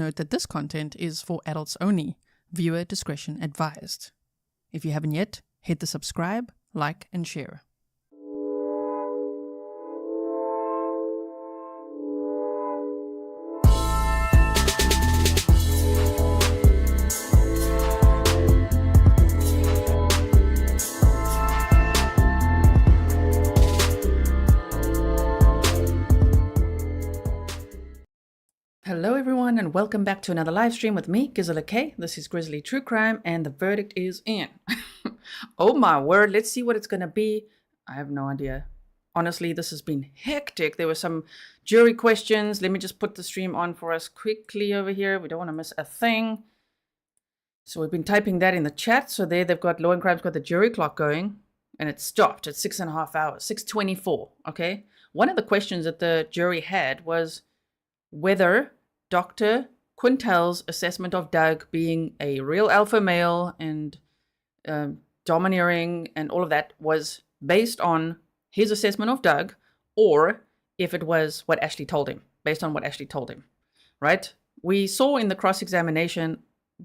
note that this content is for adults only. Viewer discretion advised. If you haven't yet, hit the subscribe, like, and share. Hello everyone and welcome back to another live stream with me, Gisela K. This is Grizzly True Crime and the verdict is in. Oh my word, let's see what it's going to be. I have no idea. Honestly, this has been hectic. There were some jury questions. Let me just put the stream on for us quickly over here. We don't want to miss a thing. So we've been typing that in the chat. So there they've got Law and Crime's got the jury clock going and it stopped at 6.5 hours, 6:24. Okay. One of the questions that the jury had was whether Dr. Quintel's assessment of Doug being a real alpha male and domineering and all of that was based on his assessment of Doug, or if it was what Ashley told him, based on what Ashley told him, right? We saw in the cross-examination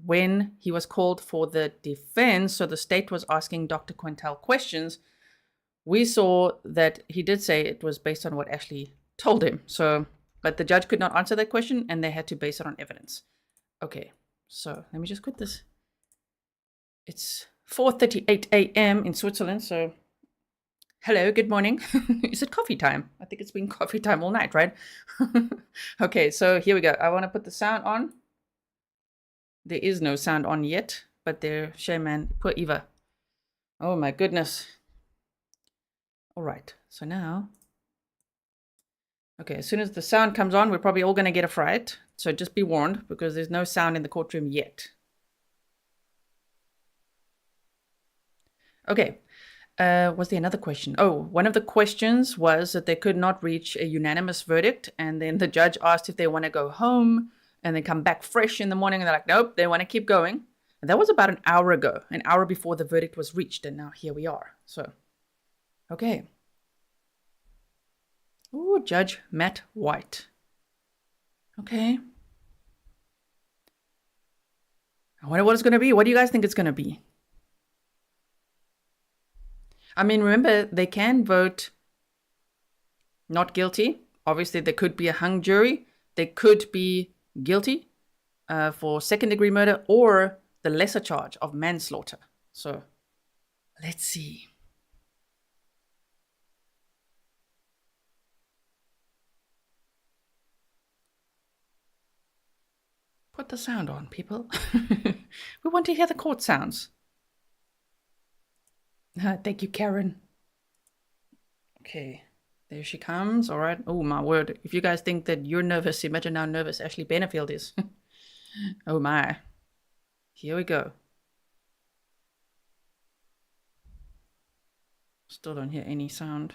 when he was called for the defense, so the state was asking Dr. Quintel questions, we saw that he did say it was based on what Ashley told him. So, but the judge could not answer that question and they had to base it on evidence. Okay, so let me just quit this. It's 4:38 a.m. in Switzerland, so hello, good morning. Is it coffee time? I think it's been coffee time all night, right? Okay, so here we go. I want to put the sound on. There is no sound on yet, but there, shame man, poor Eva. Oh my goodness. All right, so now, okay, as soon as the sound comes on, we're probably all going to get a fright. So just be warned, because there's no sound in the courtroom yet. Okay, was there another question? Oh, one of the questions was that they could not reach a unanimous verdict. And then the judge asked if they want to go home and then come back fresh in the morning. And they're like, nope, they want to keep going. And that was about an hour ago, an hour before the verdict was reached. And now here we are. So, okay. Oh, Judge Matt White. Okay. I wonder what it's going to be. What do you guys think it's going to be? I mean, remember, they can vote not guilty. Obviously, there could be a hung jury. They could be guilty for second-degree murder or the lesser charge of manslaughter. So, let's see. Put the sound on, people. We want to hear the court sounds. Thank you, Karen. Okay, there she comes. All right. Oh, my word. If you guys think that you're nervous, imagine how nervous Ashley Benefield is. Oh, my. Here we go. Still don't hear any sound.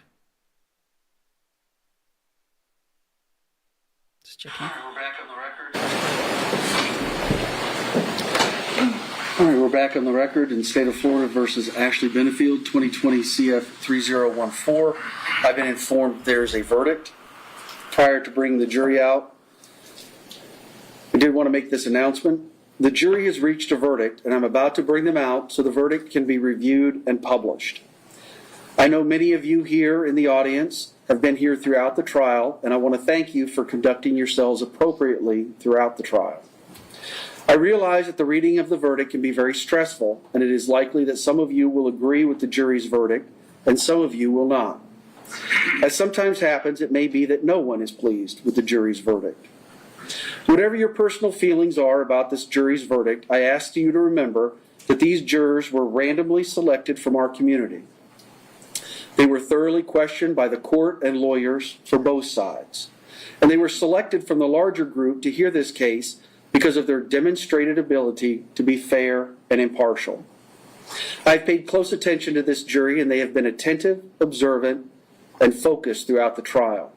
Just checking. We're back on the record. All right, we're back on the record in State of Florida versus Ashley Benefield, 2020 CF 3014. I've been informed there's a verdict. Prior to bringing the jury out, I did want to make this announcement. The jury has reached a verdict, and I'm about to bring them out so the verdict can be reviewed and published. I know many of you here in the audience have been here throughout the trial, and I want to thank you for conducting yourselves appropriately throughout the trial. I realize that the reading of the verdict can be very stressful, and it is likely that some of you will agree with the jury's verdict, and some of you will not. As sometimes happens, it may be that no one is pleased with the jury's verdict. Whatever your personal feelings are about this jury's verdict, I ask you to remember that these jurors were randomly selected from our community. They were thoroughly questioned by the court and lawyers for both sides, and they were selected from the larger group to hear this case because of their demonstrated ability to be fair and impartial. I've paid close attention to this jury, and they have been attentive, observant, and focused throughout the trial.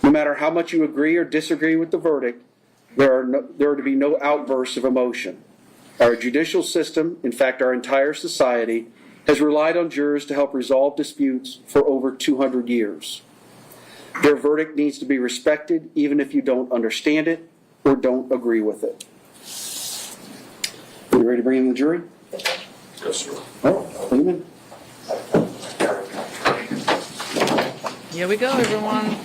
No matter how much you agree or disagree with the verdict, there are to be no outbursts of emotion. Our judicial system, in fact our entire society, has relied on jurors to help resolve disputes for over 200 years. Their verdict needs to be respected even if you don't understand it, or don't agree with it. Are you ready to bring in the jury? Yes, sir. Oh, bring them in. Here we go, everyone.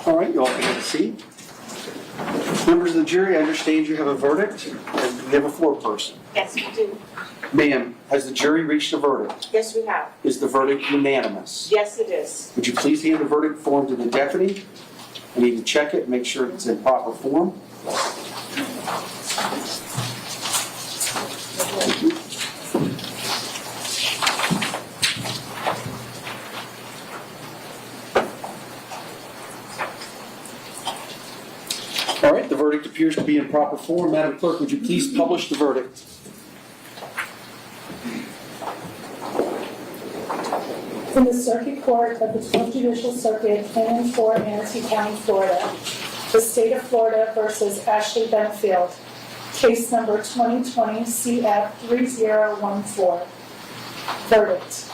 All right, you all can have a seat. Members of the jury, I understand you have a verdict, and you have a foreperson. Yes, we do. Ma'am, has the jury reached a verdict? Yes, we have. Is the verdict unanimous? Yes, it is. Would you please hand the verdict form to the deputy? I need to check it, make sure it's in proper form. Thank you. All right, the verdict appears to be in proper form. Madam Clerk, would you please publish the verdict? In the Circuit Court of the 12th Judicial Circuit in and for Manatee County, Florida, the State of Florida versus Ashley Benefield, case number 2020 CF 3014. Verdict.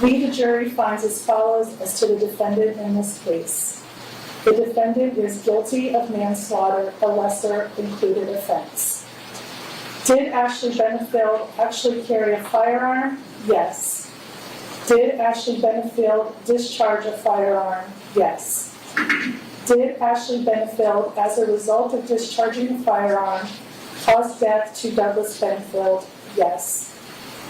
We, the jury, finds as follows as to the defendant in this case. The defendant is guilty of manslaughter, a lesser included offense. Did Ashley Benefield actually carry a firearm? Yes. Did Ashley Benefield discharge a firearm? Yes. Did Ashley Benefield, as a result of discharging a firearm, cause death to Douglas Benefield? Yes.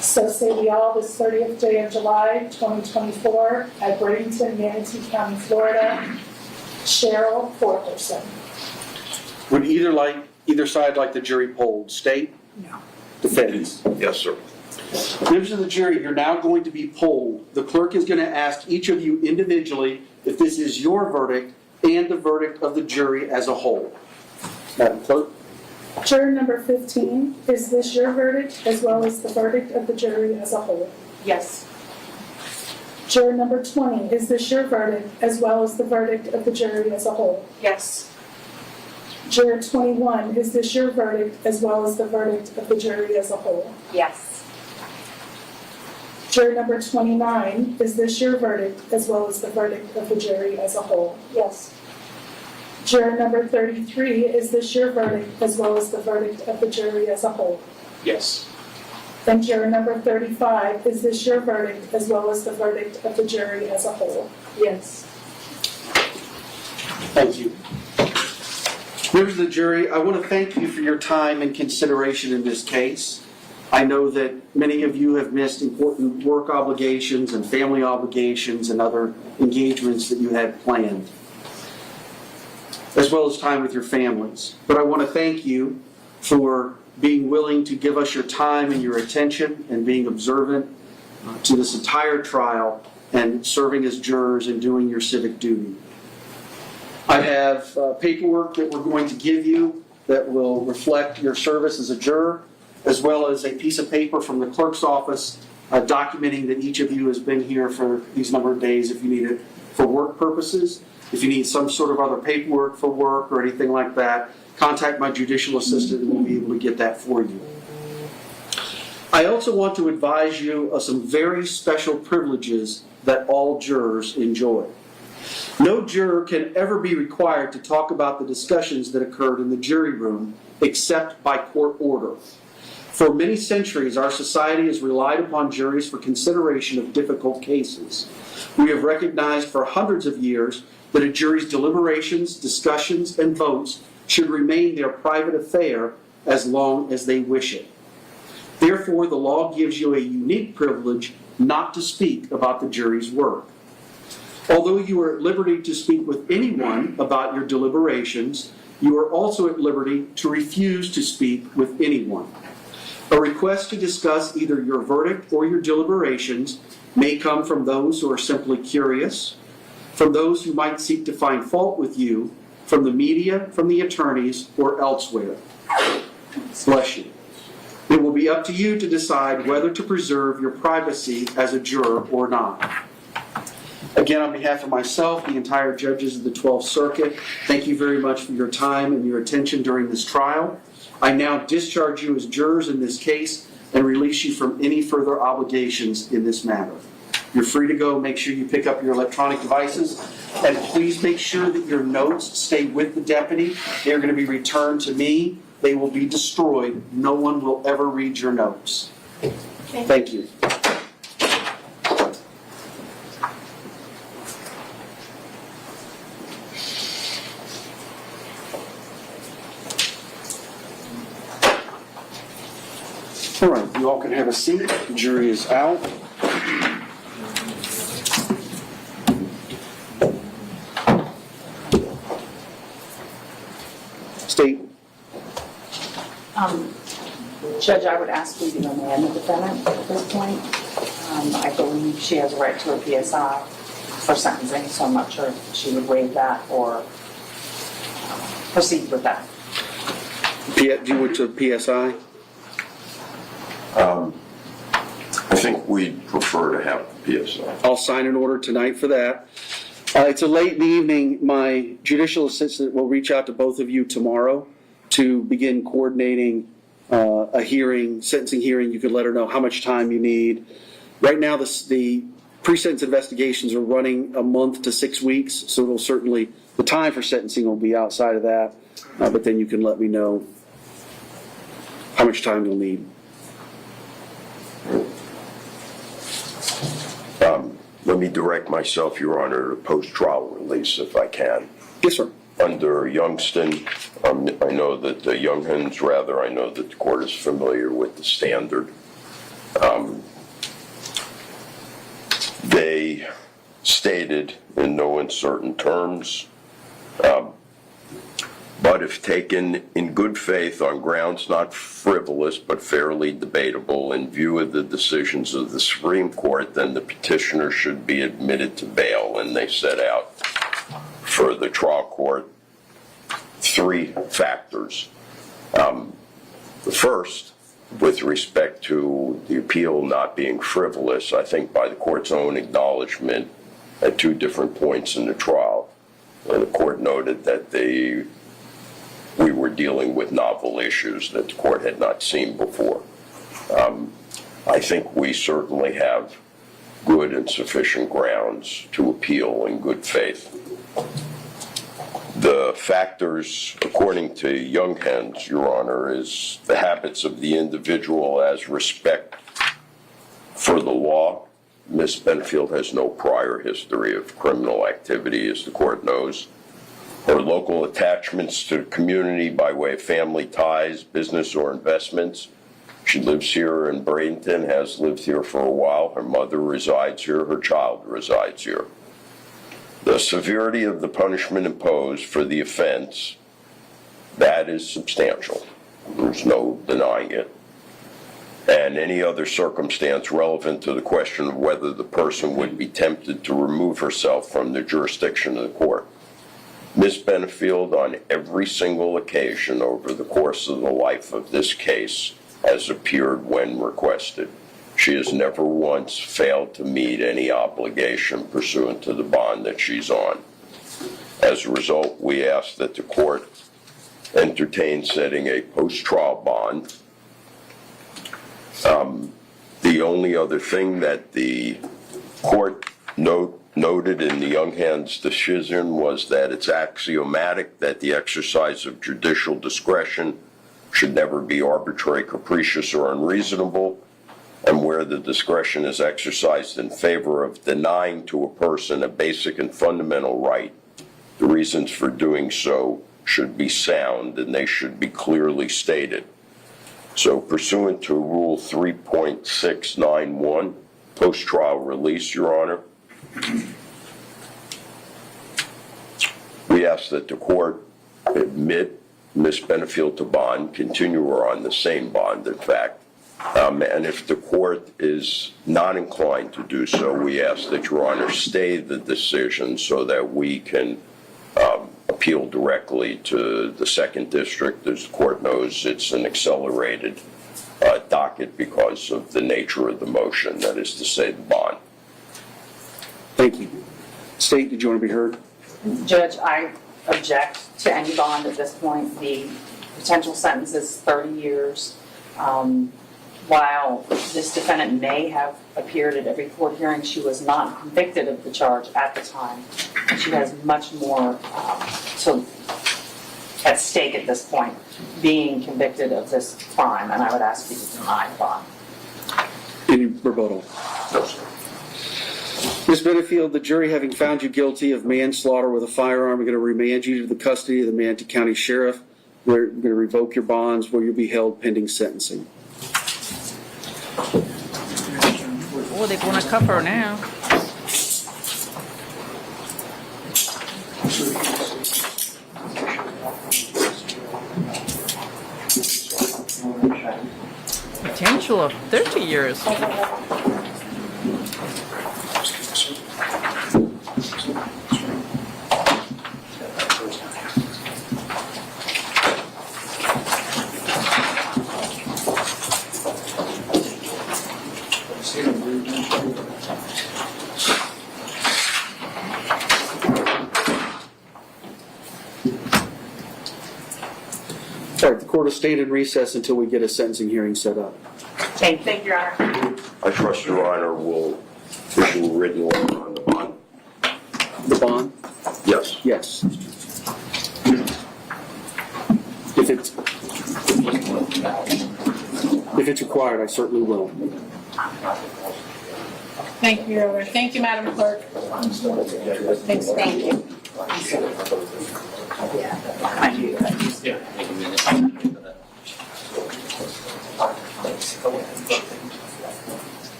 So say we all this 30th day of July, 2024, at Bradenton, Manatee County, Florida. Cheryl, foreperson. Would either side like the jury polled? State? No. Defendants? Yes, sir. Members of the jury, you're now going to be polled. The clerk is going to ask each of you individually if this is your verdict and the verdict of the jury as a whole. Madam Clerk? Juror number 15, is this your verdict as well as the verdict of the jury as a whole? Yes. Juror number 20, is this your verdict as well as the verdict of the jury as a whole? Yes. Juror 21, is this your verdict as well as the verdict of the jury as a whole? Yes. Juror number 29, is this your verdict as well as the verdict of the jury as a whole? Yes. Juror number 33, is this your verdict as well as the verdict of the jury as a whole? Yes. And juror number 35, is this your verdict as well as the verdict of the jury as a whole? Yes. Thank you. Members of the jury, I want to thank you for your time and consideration in this case. I know that many of you have missed important work obligations and family obligations and other engagements that you had planned, as well as time with your families. But I want to thank you for being willing to give us your time and your attention and being observant to this entire trial and serving as jurors and doing your civic duty. I have paperwork that we're going to give you that will reflect your service as a juror, as well as a piece of paper from the clerk's office documenting that each of you has been here for these number of days if you need it for work purposes. If you need some sort of other paperwork for work or anything like that, contact my judicial assistant and we'll be able to get that for you. I also want to advise you of some very special privileges that all jurors enjoy. No juror can ever be required to talk about the discussions that occurred in the jury room except by court order. For many centuries, our society has relied upon juries for consideration of difficult cases. We have recognized for hundreds of years that a jury's deliberations, discussions, and votes should remain their private affair as long as they wish it. Therefore, the law gives you a unique privilege not to speak about the jury's work. Although you are at liberty to speak with anyone about your deliberations, You are also at liberty to refuse to speak with anyone. A request to discuss either your verdict or your deliberations may come from those who are simply curious, from those who might seek to find fault with you, from the media, from the attorneys, or elsewhere. Bless you. It will be up to you to decide whether to preserve your privacy as a juror or not. Again, on behalf of myself, the entire judges of the 12th Circuit, thank you very much for your time and your attention during this trial. I now discharge you as jurors in this case and release you from any further obligations in this matter. You're free to go. Make sure you pick up your electronic devices, and please make sure that your notes stay with the deputy. They're going to be returned to me. They will be destroyed. No one will ever read your notes. Okay. Thank you. All right, you all can have a seat. The jury is out. State. Judge, I would ask you to remand the defendant at this point. I believe she has a right to a PSI for sentencing, so I'm not sure if she would waive that or proceed with that. Do you want to PSI? I think we'd prefer to have the PSI. I'll sign an order tonight for that. It's a late in the evening. My judicial assistant will reach out to both of you tomorrow to begin coordinating a hearing, sentencing hearing. You could let her know how much time you need. Right now, the pre-sentence investigations are running a month to 6 weeks, so it'll certainly, the time for sentencing will be outside of that, but then you can let me know how much time you'll need. Let me direct myself, Your Honor, to post-trial release if I can. Yes, sir. Under Youngston, I know that the Younghans, I know that the court is familiar with the standard. They stated in no uncertain terms, but if taken in good faith on grounds not frivolous but fairly debatable in view of the decisions of the Supreme Court, then the petitioner should be admitted to bail. And they set out for the trial court 3 factors. The first, with respect to the appeal not being frivolous, I think by the court's own acknowledgement at 2 different points in the trial, the court noted that we were dealing with novel issues that the court had not seen before. I think we certainly have good and sufficient grounds to appeal in good faith. The factors, according to Younghans, Your Honor, is the habits of the individual as respect for the law. Ms. Benefield has no prior history of criminal activity, as the court knows. Her local attachments to the community by way of family ties, business, or investments. She lives here in Bradenton, has lived here for a while. Her mother resides here, her child resides here. The severity of the punishment imposed for the offense, that is substantial. There's no denying it. And any other circumstance relevant to the question of whether the person would be tempted to remove herself from the jurisdiction of the court. Ms. Benefield, on every single occasion over the course of the life of this case, has appeared when requested. She has never once failed to meet any obligation pursuant to the bond that she's on. As a result, we ask that the court entertain setting a post-trial bond. The only other thing that the court noted in the Younghans decision was that it's axiomatic that the exercise of judicial discretion should never be arbitrary, capricious, or unreasonable, and where the discretion is exercised in favor of denying to a person a basic and fundamental right, the reasons for doing so should be sound and they should be clearly stated. So pursuant to Rule 3.691, post-trial release, Your Honor, we ask that the court admit Ms. Benefield to bond, continue her on the same bond, in fact. And if the court is not inclined to do so, we ask that Your Honor stay the decision so that we can appeal directly to the second district. As the court knows, it's an accelerated docket because of the nature of the motion, that is to say, the bond. Thank you. State, did you want to be heard? Judge, I object to any bond at this point. The potential sentence is 30 years. While this defendant may have appeared at every court hearing, she was not convicted of the charge at the time. She has much more at stake at this point, being convicted of this crime, and I would ask you to deny the bond. Any rebuttal? No, sir. Ms. Benefield, the jury, having found you guilty of manslaughter with a firearm, are going to remand you to the custody of the Manatee County Sheriff. We're going to revoke your bonds where you'll be held pending sentencing. Oh, they're going to cuff her now. Potential of 30 years. All right, the court will stay in recess until we get a sentencing hearing set up. Thank you, Your Honor. I trust Your Honor will issue a written order on the bond. The bond? Yes. Yes. If it's required, I certainly will. Thank you, Your Honor. Thank you, Madam Clerk. Thanks. Thank you.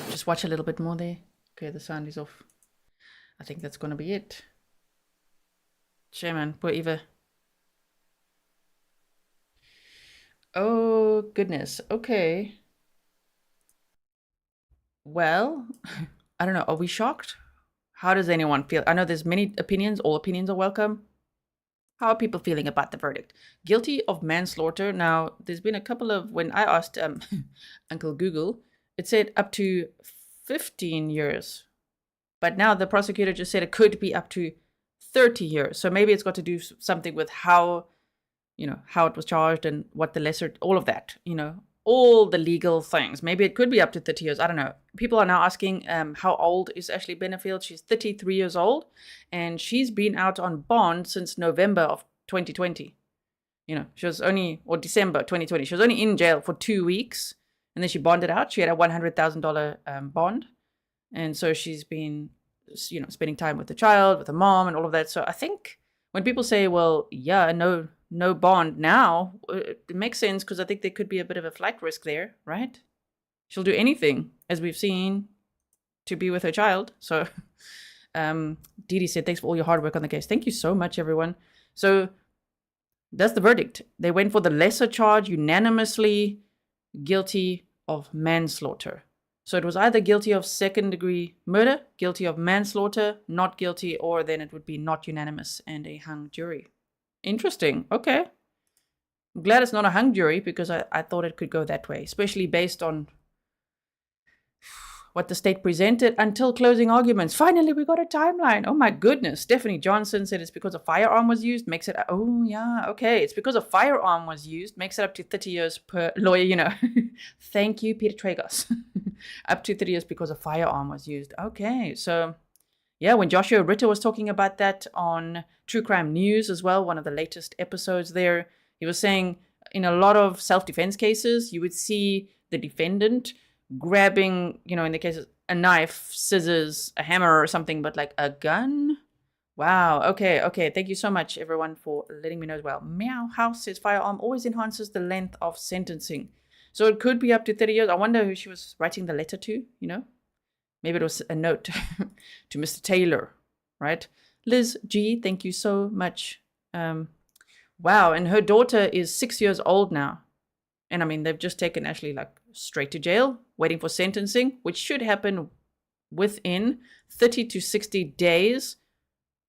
Just watch a little bit more there. Okay, the sound is off. I think that's going to be it. Chairman, poor Eva. Oh, goodness. Okay. Well, I don't know. Are we shocked? How does anyone feel? I know there's many opinions. All opinions are welcome. How are people feeling about the verdict? Guilty of manslaughter. Now, there's been a couple of, when I asked Uncle Google, it said up to 15 years. But now the prosecutor just said it could be up to 30 years. So maybe it's got to do something with how, how it was charged and what the lesser, all of that, all the legal things. Maybe it could be up to 30 years. I don't know. People are now asking how old is Ashley Benefield? She's 33 years old, and she's been out on bond since November of 2020. She was only, or December 2020. She was only in jail for 2 weeks, and then she bonded out. She had a $100,000 bond, and so she's been, spending time with the child, with the mom, and all of that. So I think when people say, well, yeah, no bond now, it makes sense because I think there could be a bit of a flight risk there, right? She'll do anything, as we've seen, to be with her child. So Didi said, thanks for all your hard work on the case. Thank you so much, everyone. So that's the verdict. They went for the lesser charge, unanimously guilty of manslaughter. So it was either guilty of second-degree murder, guilty of manslaughter, not guilty, or then it would be not unanimous and a hung jury. Interesting. Okay. I'm glad it's not a hung jury because I thought it could go that way, especially based on what the state presented until closing arguments. Finally, we got a timeline. Oh my goodness. Stephanie Johnson said it's because a firearm was used. Makes it, oh yeah, okay. It's because a firearm was used. Makes it up to 30 years per lawyer, Thank you, Peter Tragos. Up to 30 years because a firearm was used. Okay, so yeah, when Joshua Ritter was talking about that on True Crime News as well, one of the latest episodes there, he was saying in a lot of self-defense cases, you would see the defendant grabbing, in the cases, a knife, scissors, a hammer or something, but like a gun? Wow, okay. Thank you so much, everyone, for letting me know as well. Meow House says firearm always enhances the length of sentencing. So it could be up to 30 years. I wonder who she was writing the letter to, Maybe it was a note to Mr. Taylor, right? Liz G, thank you so much. Wow, and her daughter is 6 years old now. And I mean, they've just taken Ashley like straight to jail, waiting for sentencing, which should happen within 30 to 60 days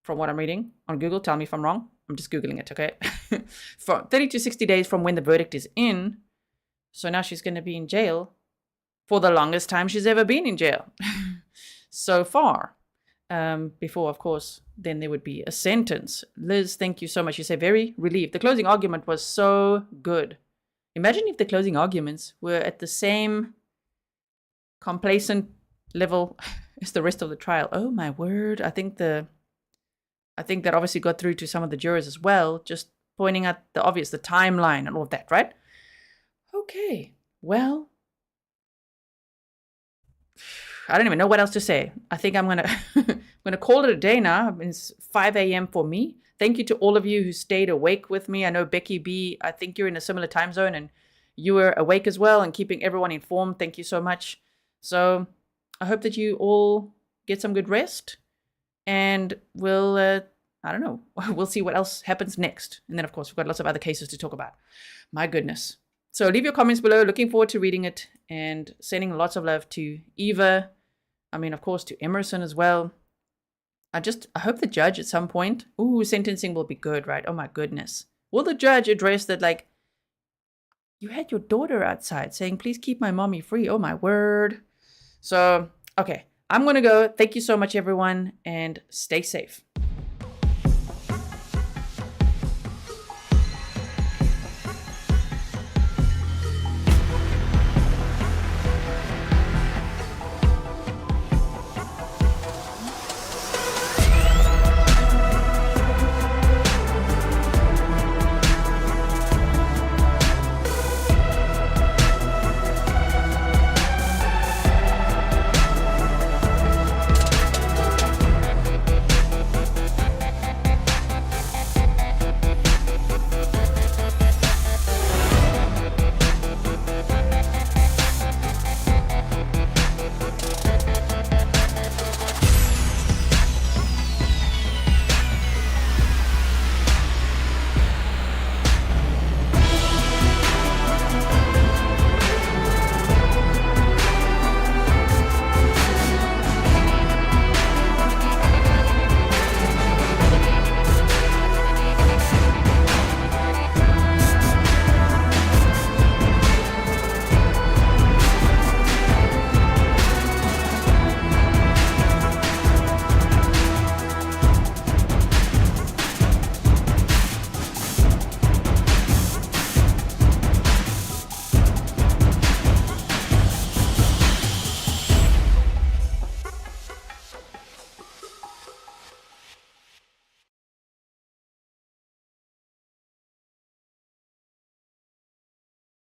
from what I'm reading on Google. Tell me if I'm wrong. I'm just Googling it, okay? From 30 to 60 days from when the verdict is in. So now she's going to be in jail for the longest time she's ever been in jail so far. Before, of course, then there would be a sentence. Liz, thank you so much. You say very relieved. The closing argument was so good. Imagine if the closing arguments were at the same complacent level as the rest of the trial. Oh my word. I think that obviously got through to some of the jurors as well, just pointing out the obvious, the timeline and all of that, right? Okay. Well, I don't even know what else to say. I think I'm gonna call it a day now. It's 5 a.m. for me. Thank you to all of you who stayed awake with me. I know Becky B, I think you're in a similar time zone and you were awake as well and keeping everyone informed. Thank you so much. So I hope that you all get some good rest and we'll, I don't know, we'll see what else happens next. And then, of course, we've got lots of other cases to talk about. My goodness. So leave your comments below. Looking forward to reading it and sending lots of love to Eva. I mean, of course, to Emerson as well. I hope the judge at some point, sentencing will be good, right? Oh my goodness. Will the judge address that, like, you had your daughter outside saying, please keep my mommy free. Oh my word. So, okay, I'm going to go. Thank you so much, everyone, and stay safe.